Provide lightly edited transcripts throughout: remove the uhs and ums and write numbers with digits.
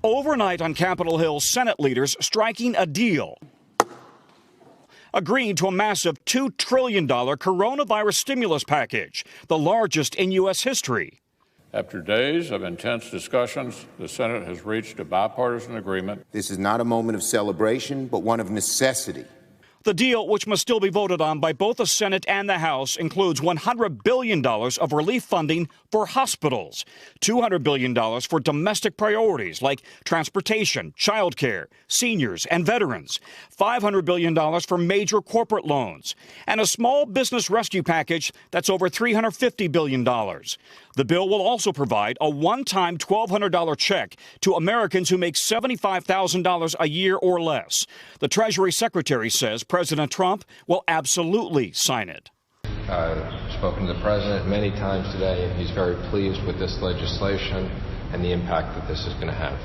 Overnight on Capitol Hill, Senate leaders striking a deal, agreeing to a massive $2 trillion coronavirus stimulus package, the largest in U.S. history. After days of intense discussions, the Senate has reached a bipartisan agreement. This is not a moment of celebration, but one of necessity. The deal, which must still be voted on by both the Senate and the House, includes $100 billion of relief funding for hospitals, $200 billion for domestic priorities like transportation, childcare, seniors, and veterans, $500 billion for major corporate loans, and a small business rescue package that's over $350 billion. The bill will also provide a one-time $1,200 check to Americans who make $75,000 a year or less. The Treasury Secretary says President Trump will absolutely sign it. I've spoken to the president many times today, and he's very pleased with this legislation and the impact that this is going to have.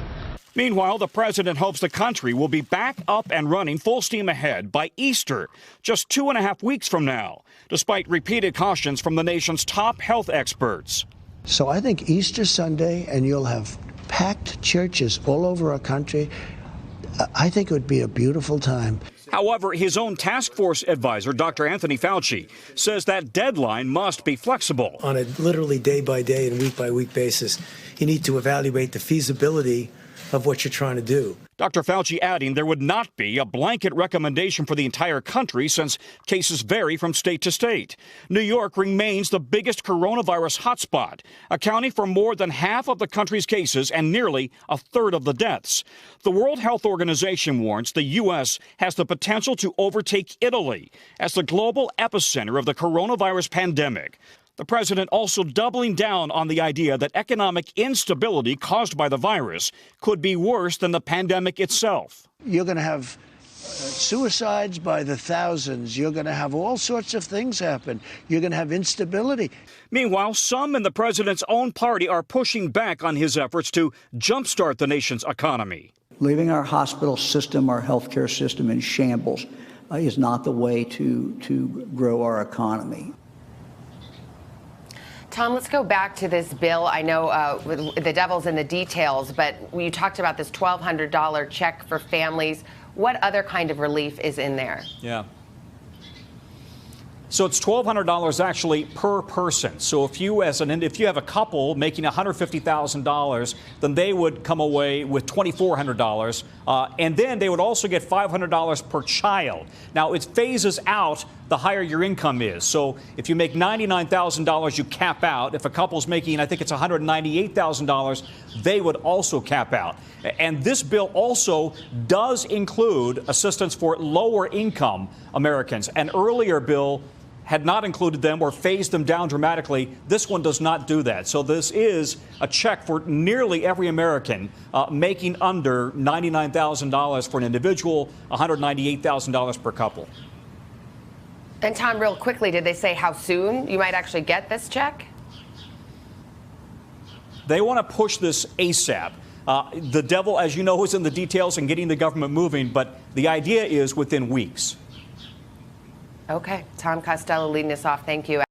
Meanwhile, the president hopes the country will be back up and running full steam ahead by Easter, just 2.5 weeks from now, despite repeated cautions from the nation's top health experts. So I think Easter Sunday, and you'll have packed churches all over our country. I think it would be a beautiful time. However, his own task force advisor, Dr. Anthony Fauci, says that deadline must be flexible. On a literally day-by-day and week-by-week basis, you need to evaluate the feasibility of what you're trying to do. Dr. Fauci adding there would not be a blanket recommendation for the entire country since cases vary from state to state. New York remains the biggest coronavirus hotspot, accounting for more than half of the country's cases and nearly a third of the deaths. The World Health Organization warns the U.S. has the potential to overtake Italy as the global epicenter of the coronavirus pandemic. The president also doubling down on the idea that economic instability caused by the virus could be worse than the pandemic itself. You're going to have suicides by the thousands. You're going to have all sorts of things happen. You're going to have instability. Meanwhile, some in the president's own party are pushing back on his efforts to jumpstart the nation's economy. Leaving our hospital system, our healthcare system in shambles is not the way to grow our economy. Tom, let's go back to this bill. I know the devil's in the details, but you talked about this $1,200 check for families. What other kind of relief is in there? Yeah. So it's $1,200 actually per person. So if you have a couple making $150,000, then they would come away with $2,400, and then they would also get $500 per child. Now it phases out the higher your income is. So if you make $99,000, you cap out. If a couple's making, I think it's $198,000, they would also cap out. And this bill also does include assistance for lower income Americans. An earlier bill had not included them or phased them down dramatically. This one does not do that. So this is a check for nearly every American making under $99,000 for an individual, $198,000 per couple. And Tom, real quickly, did they say how soon you might actually get this check? They want to push this ASAP. The devil, as you know, is in the details and getting the government moving, but the idea is within weeks. Okay. Tom Costello leading us off. Thank you.